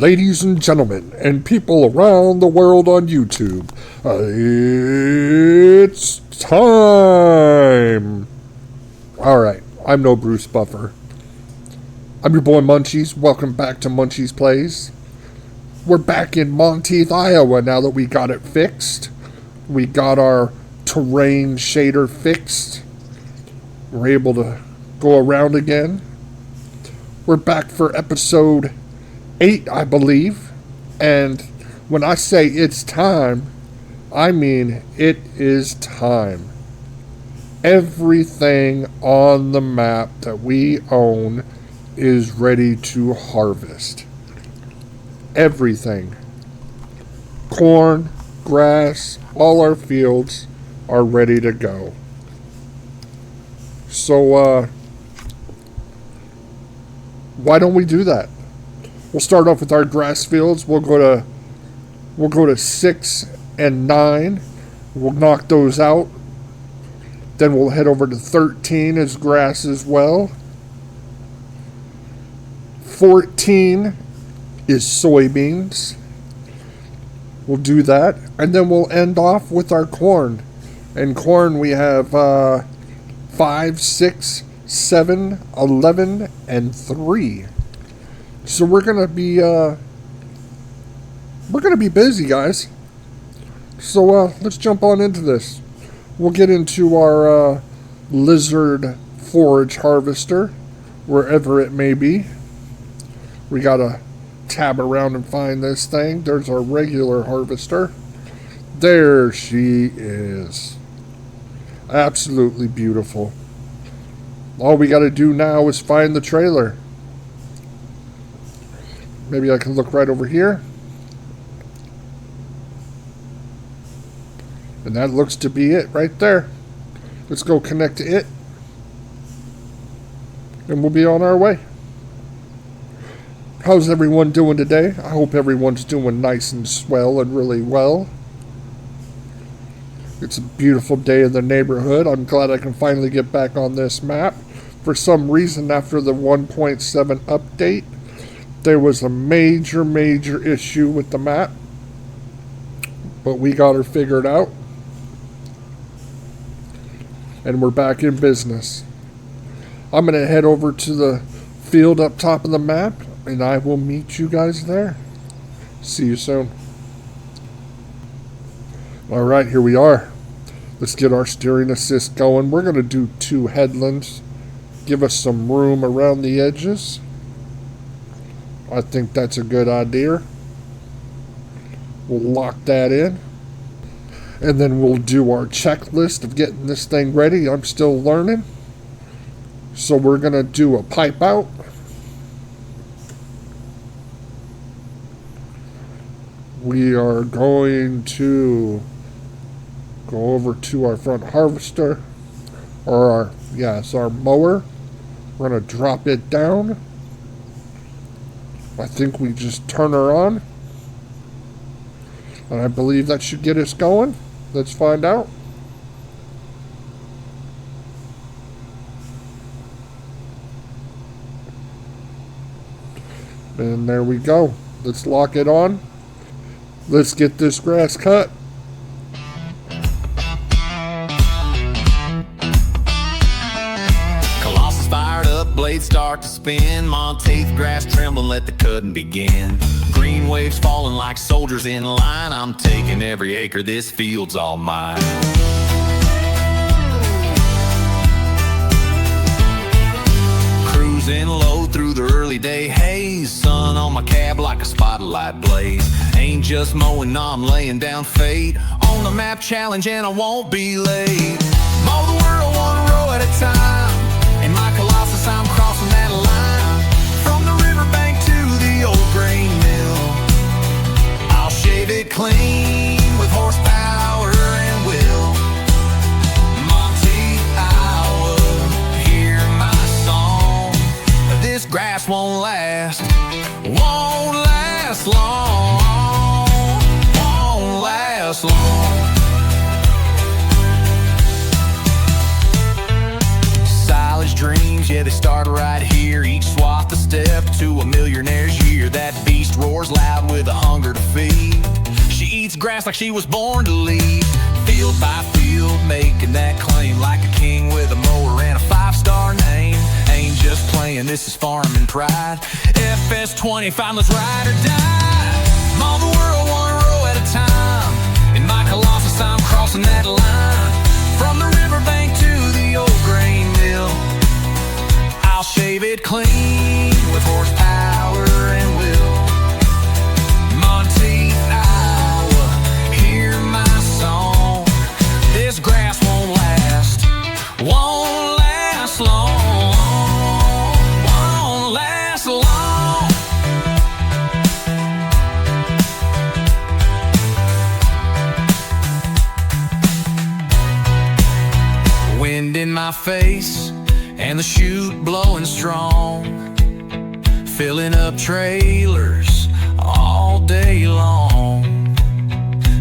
ladies and gentlemen, and people around the world on YouTube. It's time! Alright, I'm no Bruce Buffer. I'm your boy Munchiezzz. Welcome back to Munchiezzz Plays. We're back in Monteith, Iowa now that we got it fixed. We got our terrain shader fixed. We're able to go around again. We're back for episode 8, I believe. And when I say it's time, I mean it is time. Everything on the map that we own is ready to harvest. Everything. Corn, grass, all our fields are ready to go. So, why don't we do that? We'll start off with our grass fields. We'll go to 6 and 9. We'll knock those out. Then we'll head over to 13 as grass as well. 14 is soybeans. We'll do that. And then we'll end off with our corn. And corn we have 5, 6, 7, 11, and 3. So we're gonna be busy, guys. So let's jump on into this. We'll get into our lizard forage harvester, wherever it may be. We gotta tab around and find this thing. There's our regular harvester. There she is. Absolutely beautiful. All we gotta do now is find the trailer. Maybe I can look right over here. And that looks to be it right there. Let's go connect to it. And we'll be on our way. How's everyone doing today? I hope everyone's doing nice and swell and really well. It's a beautiful day in the neighborhood. I'm glad I can finally get back on this map. For some reason, after the 1.7 update, there was a major issue with the map. But we got her figured out. And we're back in business. I'm going to head over to the field up top of the map, and I will meet you guys there. See you soon. Alright, here we are. Let's get our steering assist going. We're going to do 2 headlands. Give us some room around the edges. I think that's a good idea. We'll lock that in. And then we'll do our checklist of getting this thing ready. I'm still learning. So we're going to do a pipe out. We are going to go over to our front harvester. Or our mower. We're going to drop it down. I think we just turn her on. And I believe that should get us going. Let's find out. And there we go. Let's lock it on. Let's get this grass cut. Colossus fired up, blades start to spin. Monteith grass trembling, let the cutting begin. Green waves falling like soldiers in line. I'm taking every acre, this field's all mine. Cruising low through the early day haze. Sun on my cab like a spotlight blaze. Ain't just mowing, no, I'm laying down fate. On the map challenge and I won't be late. Mow the world one row at a time. In my Colossus I'm crossing that line. From the riverbank to the old grain mill, I'll shave it clean with horsepower and will. Monteith, Iowa, hear my song. This grass won't last long. Won't last long. Silage dreams, yeah, they start right here. Each swath a step to a millionaire's year. That beast roars grass like she was born to lead. Field by field, making that claim like a king with a mower and a 5-star name. Ain't just playing, this is farming pride. FS25, let's ride or die. Mow the world one row at a time. In my Colossus, I'm crossing that line. From the riverbank to the old grain mill, I'll shave it clean with horsepower and will. Monteith, Iowa, hear my song. This grass won't last long, won't last long. Wind in my face and the chute blowing strong, filling up trailers all day long.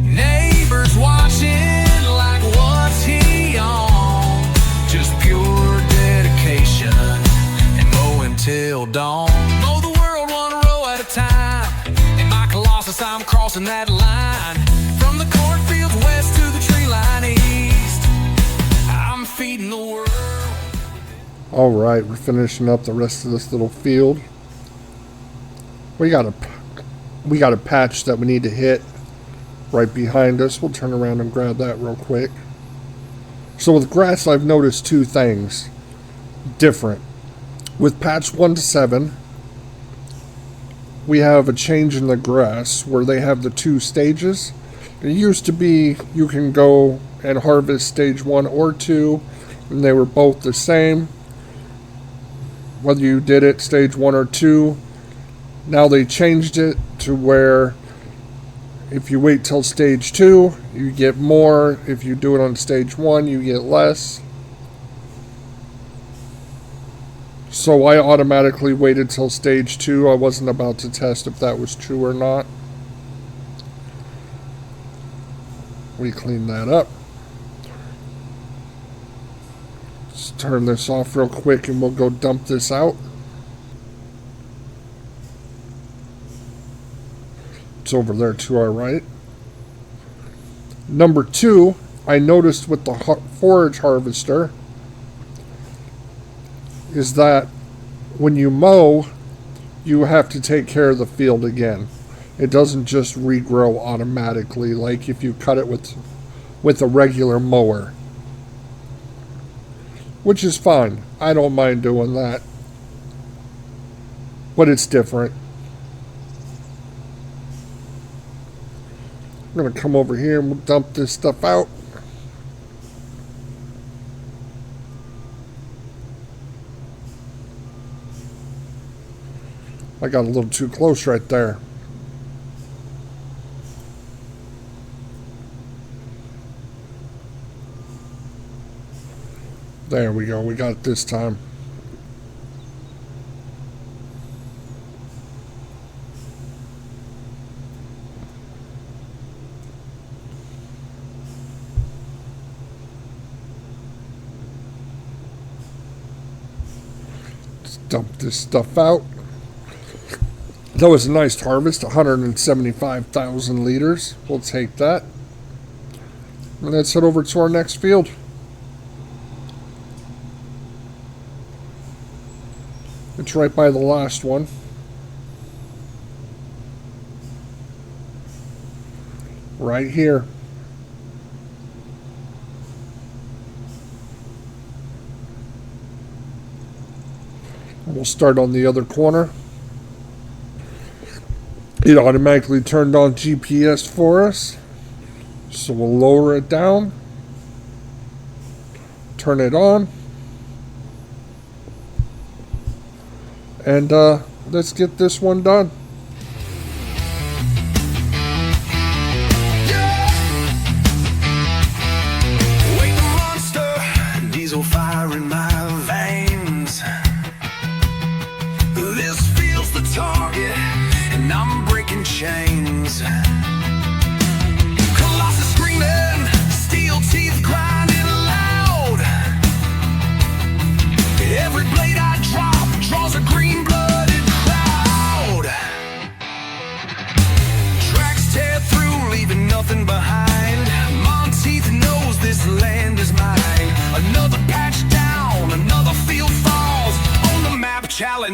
Neighbors watching like, what's he on? Just pure dedication and mowing till dawn. Mow the world one row at a time. In my Colossus, I'm crossing that line. From the cornfields west to the tree line east, I'm feeding the world. All right, we're finishing up the rest of this little field. We got a patch that we need to hit right behind us. We'll turn around and grab that real quick. So with grass, I've noticed two things different. With patch 1 to 7, we have a change in the grass where they have the 2 stages. It used to be you can go and harvest stage 1 or 2, and they were both the same, whether you did it stage 1 or 2. Now they changed it to where if you wait till stage 2, you get more. If you do it on stage 1, you get less. So I automatically waited till stage 2. I wasn't about to test if that was true or not. We clean that up. Let's turn this off real quick and we'll go dump this out. It's over there to our right. Number 2, I noticed with the forage harvester is that when you mow, you have to take care of the field again. It doesn't just regrow automatically like if you cut it with a regular mower, which is fine. I don't mind doing that, but it's different. I'm going to come over here and we'll dump this stuff out. I got a little too close right there. There we go. We got it this time. Let's dump this stuff out. That was a nice harvest, 175,000 liters. We'll take that. And let's head over to our next field. It's right by the last one. Right here. We'll start on the other corner. It automatically turned on GPS for us. So we'll lower it down. Turn it on. And let's get this one done. Wake the monster, diesel fire in my veins. This feels the target, and I'm breaking chains. Colossus screaming, steel teeth grinding loud. Every blade I drop draws a green-blooded crowd.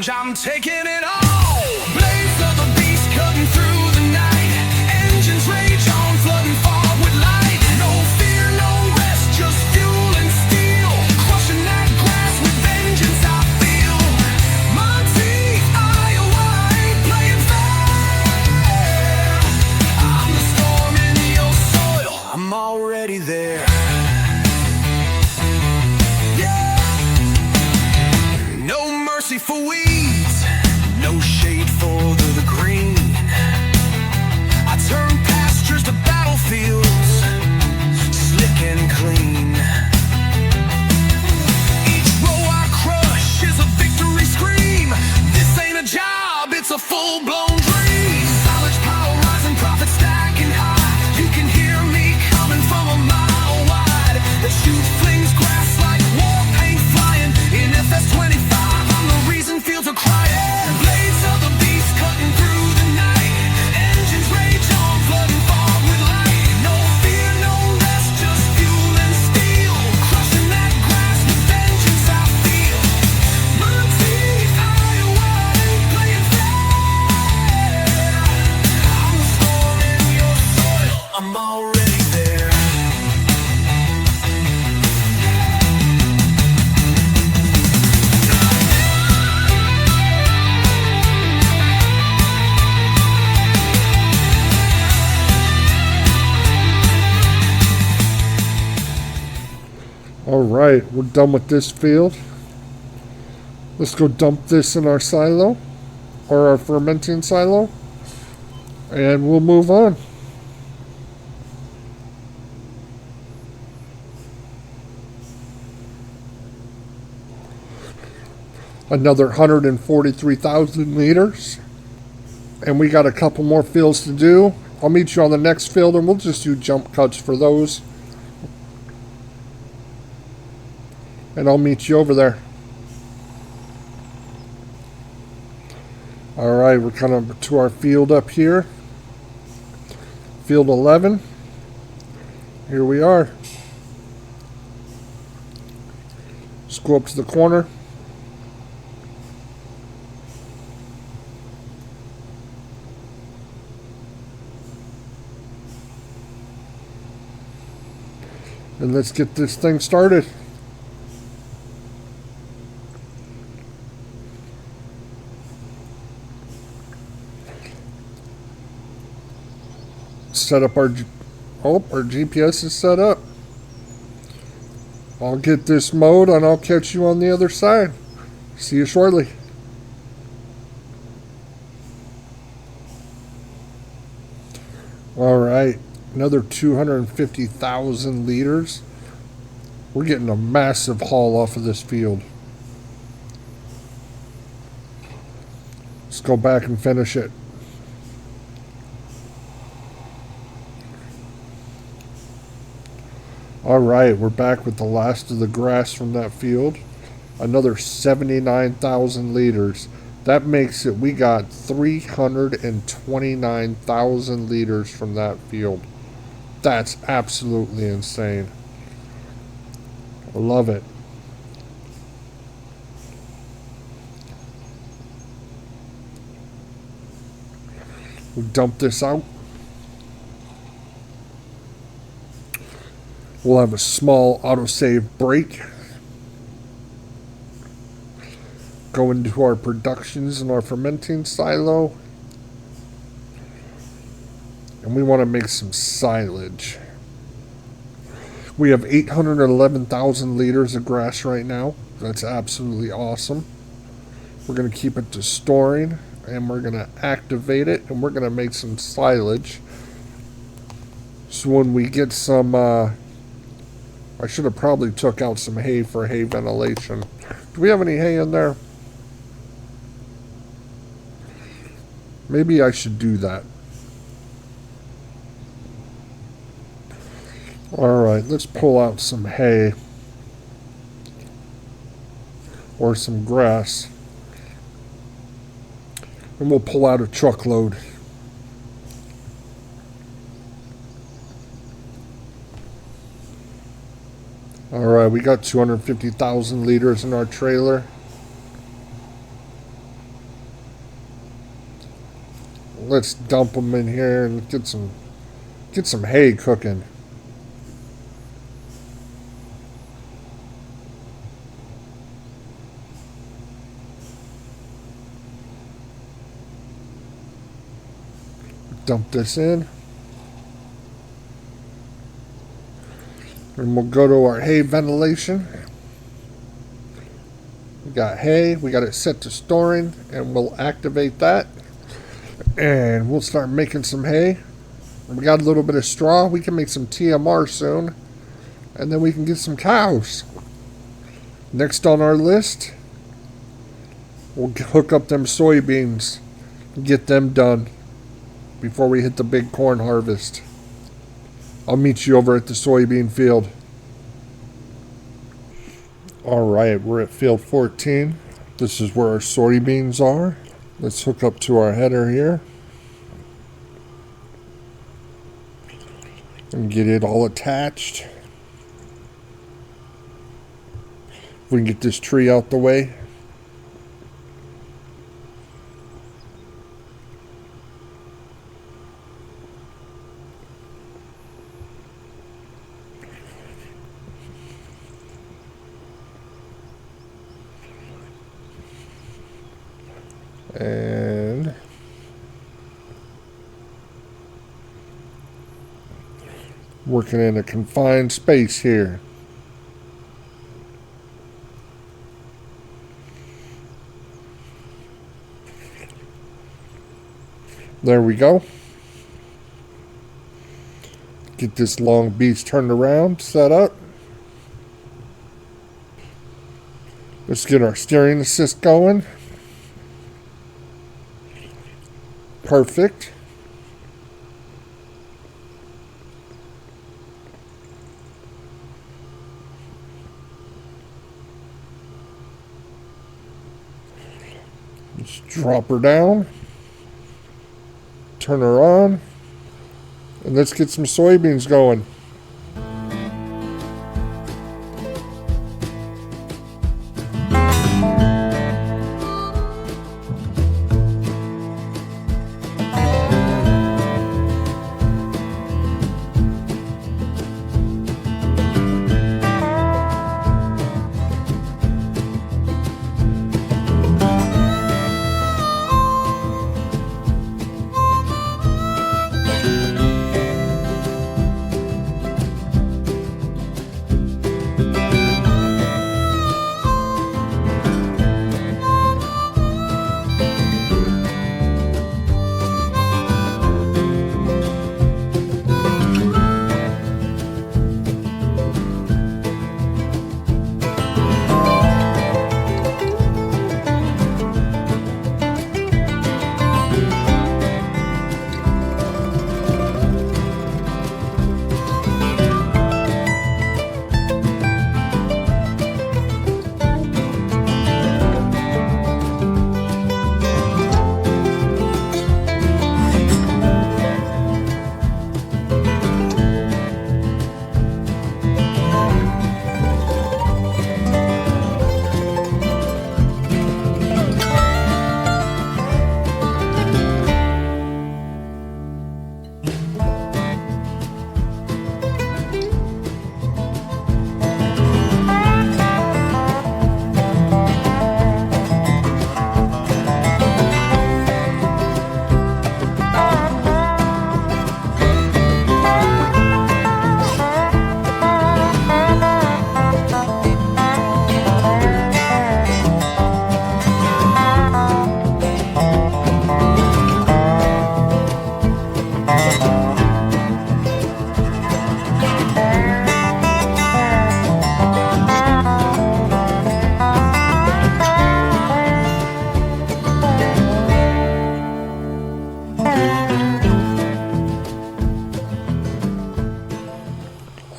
challenge, I'm taking it all. Blaze of the beast cutting through the night. Engines rage on, flooding fog with light. No fear, no rest, just fuel and steel. Crushing that grass with vengeance, I feel. Monteith, Iowa, ain't playing fair. I'm the storm in your soil, I'm already there. For weeds, no shade for the green. I turn pastures to battlefields, slick and clean. Each row I crush is a victory scream. This ain't a job, it's a full-blown dream. Silage power rising, profit stacking high. You can hear me coming from a mile wide. The chute flings grass like war paint flying in FS25. Fields are crying, blades of the beast cutting through the night. Engines rage on, flooding fog with light. No fear, no rest, just fuel and steel. Crushing that grass with vengeance, I feel. Monteith, Iowa, ain't playing fair. I'm the storm in your soil, I'm already there. Alright, we're done with this field. Let's go dump this in our silo, or our fermenting silo, and we'll move on. Another 143,000 liters, and we got a couple more fields to do. I'll meet you on the next field, and we'll just do jump cuts for those. And I'll meet you over there. Alright, we're coming to our field up here. Field 11. Here we are. Let's go up to the corner. And let's get this thing started. Set up our GPS is set up. I'll get this mode and I'll catch you on the other side. See you shortly. Alright, another 250,000 liters. We're getting a massive haul off of this field. Let's go back and finish it. Alright, we're back with the last of the grass from that field. Another 79,000 liters. That makes it, we got 329,000 liters from that field. That's absolutely insane. I love it. We dump this out. We'll have a small autosave break. Go into our productions in our fermenting silo. And we want to make some silage. We have 811,000 liters of grass right now. That's absolutely awesome. We're going to keep it to storing. And we're going to activate it. And we're going to make some silage. So when we get some... I should have probably took out some hay for hay ventilation. Do we have any hay in there? Maybe I should do that. Alright, let's pull out some hay. Or some grass. And we'll pull out a truckload. Alright, we got 250,000 liters in our trailer. let's dump them in here and get some hay cooking. Dump this in. And we'll go to our hay ventilation. We got hay, we got it set to storing, and we'll activate that. And we'll start making some hay. We got a little bit of straw, we can make some TMR soon. And then we can get some cows. Next on our list, we'll hook up them soybeans and get them done before we hit the big corn harvest. I'll meet you over at the soybean field. Alright, we're at field 14. This is where our soybeans are. Let's hook up to our header here. And get it all attached. If we can get this tree out the way. And working in a confined space here. There we go. Get this long beast turned around, set up. Let's get our steering assist going. Perfect. Let's drop her down. Turn her on. And let's get some soybeans going.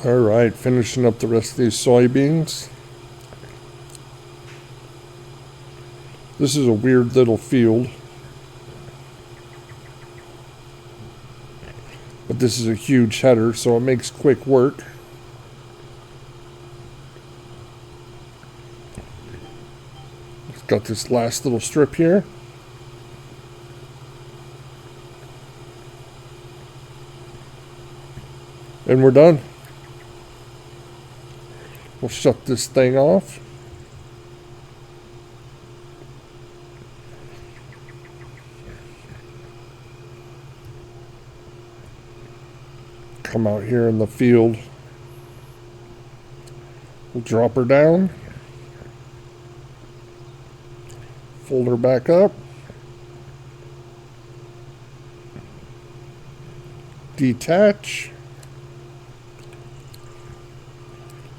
Alright, finishing up the rest of these soybeans. This is a weird little field, but this is a huge header, so it makes quick work. It's got this last little strip here. And we're done. We'll shut this thing off. Come out here in the field. We'll drop her down. Fold her back up. Detach.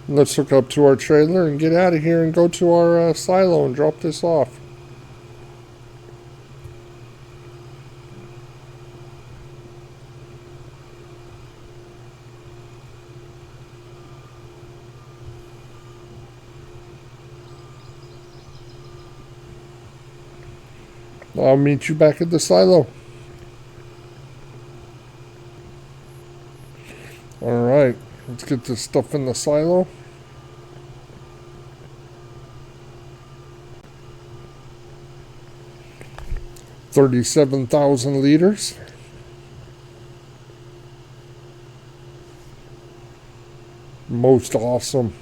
Let's hook up to our trailer and get out of here and go to our silo and drop this off. I'll meet you back at the silo. Alright, let's get this stuff in the silo. $37,000 liters. Most awesome.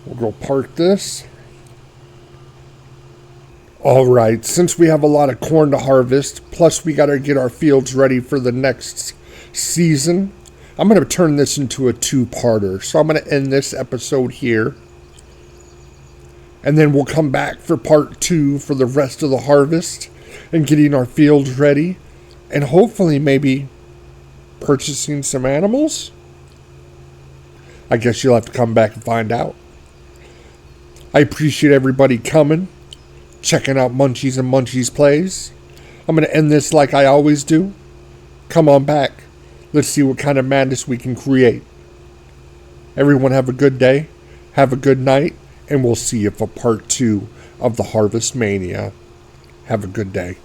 We'll go park this. Alright, since we have a lot of corn to harvest, plus we gotta get our fields ready for the next season, I'm gonna turn this into a two-parter. So I'm gonna end this episode here. And then we'll come back for part 2 for the rest of the harvest and getting our fields ready. And hopefully maybe purchasing some animals? I guess you'll have to come back and find out. I appreciate everybody coming, checking out Munchiezzz and Munchiezzz Plays. I'm going to end this like I always do. Come on back. Let's see what kind of madness we can create. Everyone have a good day, have a good night, and we'll see you for part 2 of the Harvest Mania. Have a good day.